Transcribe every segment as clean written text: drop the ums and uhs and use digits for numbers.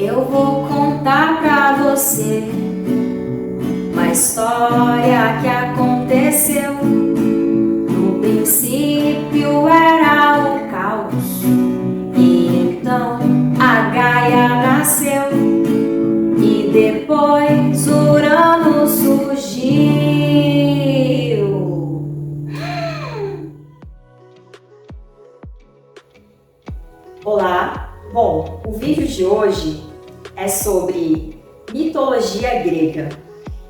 Eu vou contar pra você uma história que aconteceu. No princípio era o caos, e então a Gaia nasceu, e depois Urano surgiu. Olá! Bom, o vídeo de hoje é sobre mitologia grega.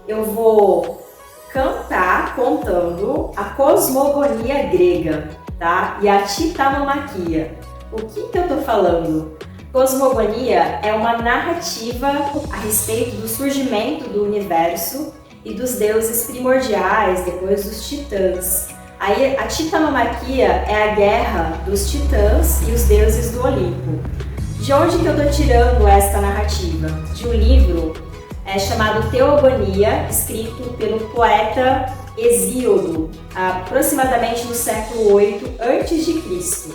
Eu vou cantar contando a cosmogonia grega, tá? E a titanomaquia. O que eu tô falando? Cosmogonia é uma narrativa a respeito do surgimento do universo e dos deuses primordiais, depois dos titãs. Aí a titanomaquia é a guerra dos titãs e os deuses do Olimpo. De onde que eu tô tirando esta narrativa? De um livro chamado Teogonia, escrito pelo poeta Hesíodo, aproximadamente no século VIII a.C.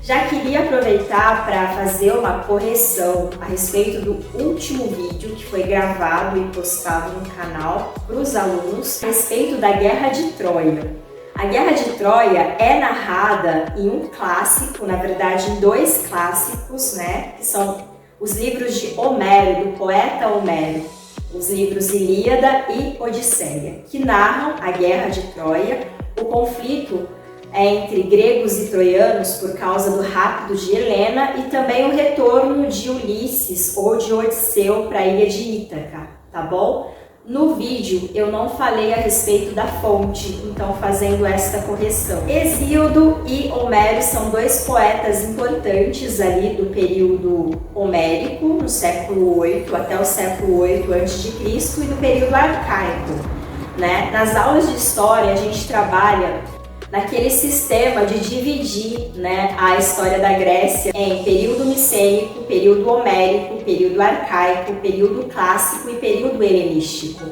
Já queria aproveitar para fazer uma correção a respeito do último vídeo que foi gravado e postado no canal para os alunos a respeito da Guerra de Troia. A Guerra de Troia é narrada em um clássico, na verdade em dois clássicos, né, que são os livros de Homero, do poeta Homero, os livros Ilíada e Odisseia, que narram a Guerra de Troia, o conflito entre gregos e troianos por causa do rapto de Helena e também o retorno de Ulisses ou de Odisseu para a ilha de Ítaca, tá bom? No vídeo eu não falei a respeito da fonte, então fazendo esta correção. Hesíodo e Homero são dois poetas importantes ali do período homérico, no século VIII até o século VIII a.C. e do período arcaico, né? Nas aulas de história a gente trabalha naquele sistema de dividir, né, a história da Grécia em período micênico, período homérico, período arcaico, período clássico e período helenístico.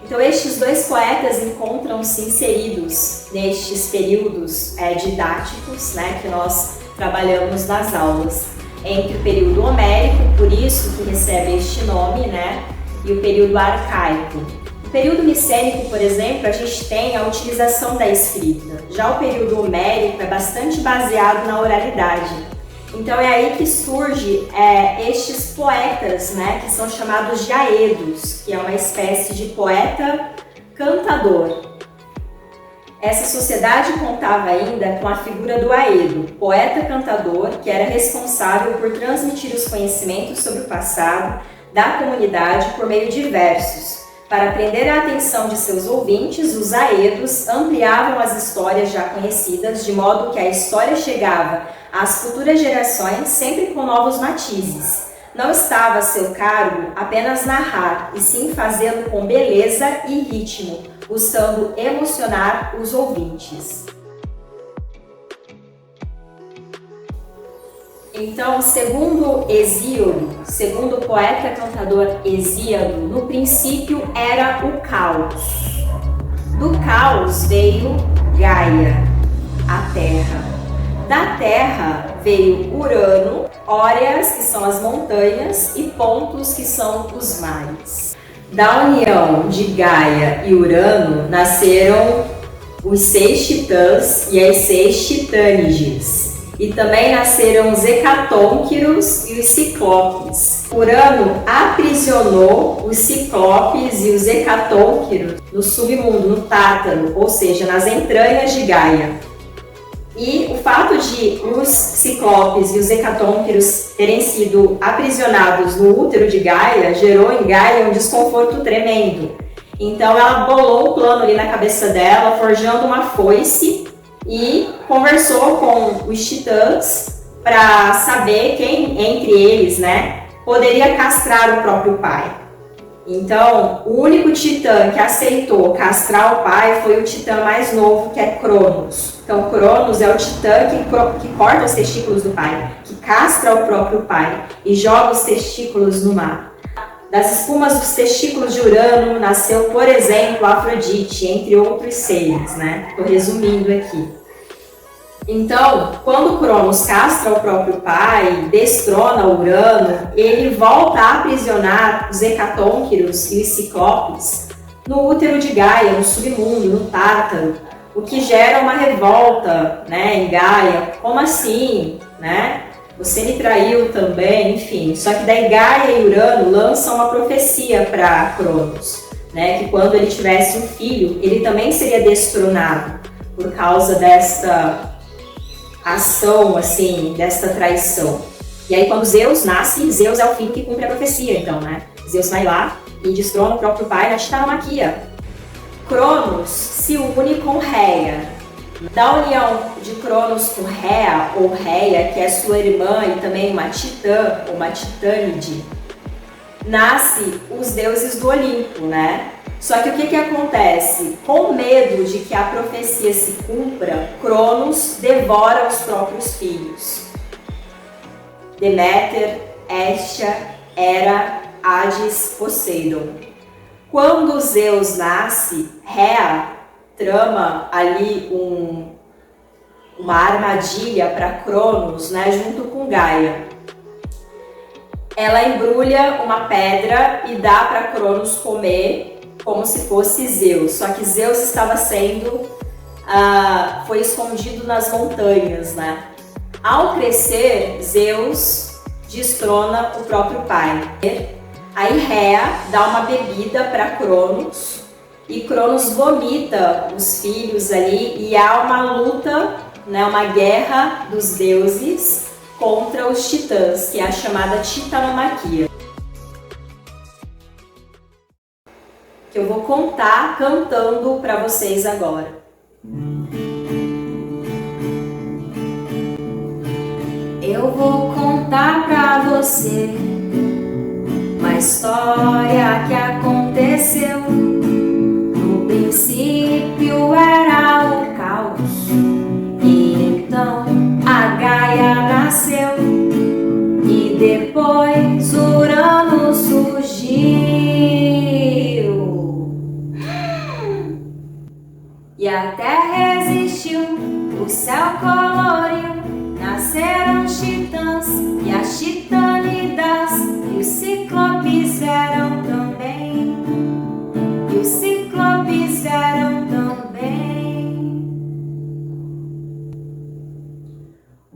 Então estes dois poetas encontram-se inseridos nestes períodos didáticos, né, que nós trabalhamos nas aulas, entre o período homérico, por isso que recebe este nome, né, e o período arcaico. No período micênico, por exemplo, a gente tem a utilização da escrita. Já o período homérico é bastante baseado na oralidade. Então é aí que surge estes poetas, né, que são chamados de aedos, que é uma espécie de poeta cantador. Essa sociedade contava ainda com a figura do aedo, poeta cantador, que era responsável por transmitir os conhecimentos sobre o passado da comunidade por meio de versos. Para prender a atenção de seus ouvintes, os aedos ampliavam as histórias já conhecidas, de modo que a história chegava às futuras gerações sempre com novos matizes. Não estava a seu cargo apenas narrar, e sim fazê-lo com beleza e ritmo, buscando emocionar os ouvintes. Então, segundo Hesíodo, segundo o poeta cantador Hesíodo, no princípio era o caos. Do caos veio Gaia, a terra. Da terra veio Urano, Óreas, que são as montanhas, e Pontos, que são os mares. Da união de Gaia e Urano nasceram os 6 titãs e as 6 titânides. E também nasceram os hecatônquiros e os ciclopes. Urano aprisionou os ciclopes e os hecatônquiros no submundo, no Tártaro, ou seja, nas entranhas de Gaia. E o fato de os ciclopes e os hecatônquiros terem sido aprisionados no útero de Gaia gerou em Gaia um desconforto tremendo. Então ela bolou um plano ali na cabeça dela, forjando uma foice, e conversou com os titãs para saber quem entre eles, né, poderia castrar o próprio pai. Então, o único titã que aceitou castrar o pai foi o titã mais novo, que é Cronos. Então, Cronos é o titã que corta os testículos do pai, que castra o próprio pai e joga os testículos no mar. Das espumas dos testículos de Urano nasceu, por exemplo, Afrodite, entre outros seres, né? Estou resumindo aqui. Então, quando Cronos castra o próprio pai, destrona Urano, ele volta a aprisionar os hecatônquiros e os ciclopes no útero de Gaia, no submundo, no Tártaro, o que gera uma revolta, né, em Gaia. Como assim, né? Você me traiu também, enfim. Só que daí Gaia e Urano lançam uma profecia para Cronos, né, que quando ele tivesse um filho, ele também seria destronado por causa desta ação, assim, desta traição. E aí quando Zeus nasce, Zeus é o filho que cumpre a profecia, então, né? Zeus vai lá e destrona o próprio pai na titanomaquia. Cronos se une com Rhea. Da união de Cronos com Rhea, ou Rhea, que é sua irmã e também uma titã, ou uma titânide, nasce os deuses do Olimpo, né? Só que o que acontece? Com medo de que a profecia se cumpra, Cronos devora os próprios filhos. Deméter, Hestia, Hera, Hades, Poseidon. Quando Zeus nasce, Rhea trama ali uma armadilha para Cronos, né, junto com Gaia. Ela embrulha uma pedra e dá para Cronos comer como se fosse Zeus, só que Zeus estava foi escondido nas montanhas, né? Ao crescer, Zeus destrona o próprio pai. Aí Rhea dá uma bebida para Cronos e Cronos vomita os filhos ali e há uma luta, né, uma guerra dos deuses contra os titãs, que é a chamada titanomaquia. Que eu vou contar cantando para vocês agora. Eu vou contar para você uma história que aconteceu. No princípio era o caos, e então a Gaia nasceu, e depois Urano surgiu. E a terra existiu, o céu coloriu, nasceram os titãs e as titânidas, e os ciclopes eram também, e os ciclopes eram também.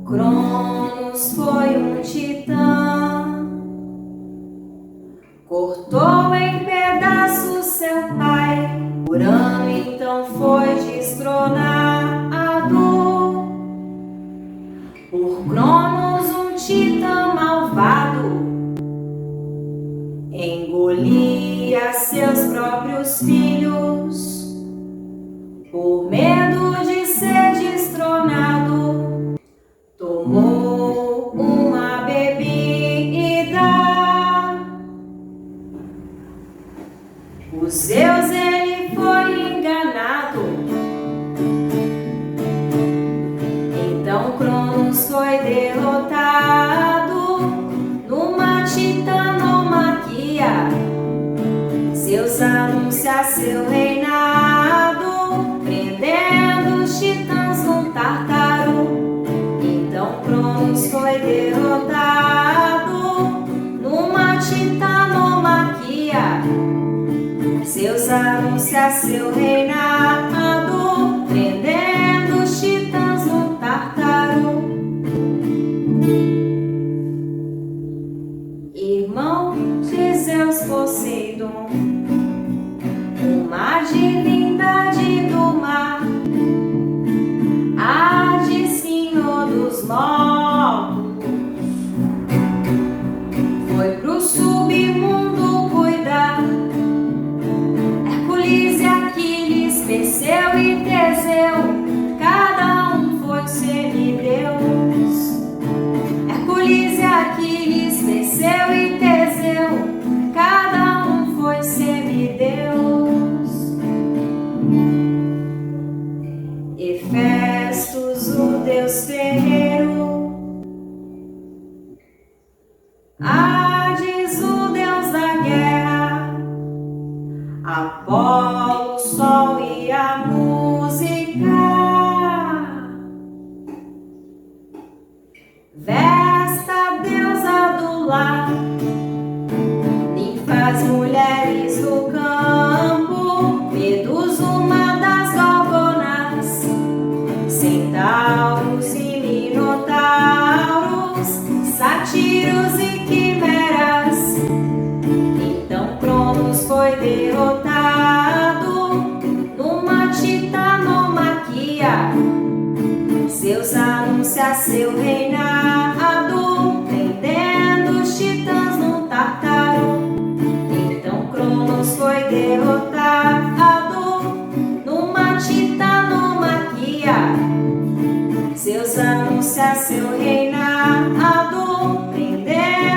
Cronos foi um titã, cortou em pedaços seu pai. Urano então foi destronado por Cronos, um titã malvado. Engolia seus próprios filhos por medo de ser destronado. Tomou uma bebida. Os Zeus ele foi enganado. Então Cronos foi derrotado numa titanomaquia. Zeus anuncia seu reinado, prendendo os titãs num Tártaro. Então Cronos foi derrotado numa titanomaquia. Zeus anuncia seu reinado, prendendo os titãs no Tártaro. Irmão de Zeus Poseidon, uma divindade do mar, Hades, senhor dos mortos, foi pro submundo cuidar. Hércules e Aquiles, Perseu e Teseu, cada um foi semideus. Hércules e Aquiles, Perseu e Teseu, cada um foi semideus. Ninfas, mulheres do campo, Medusa, uma das gorgonas, centauros e minotauros, sátiros e quimeras. Então Cronos foi derrotado numa titanomaquia. Zeus anuncia seu reinado, prendendo os titãs no Tártaro. Então Cronos foi derrotado numa titanomaquia. Zeus anuncia seu reinado, prendendo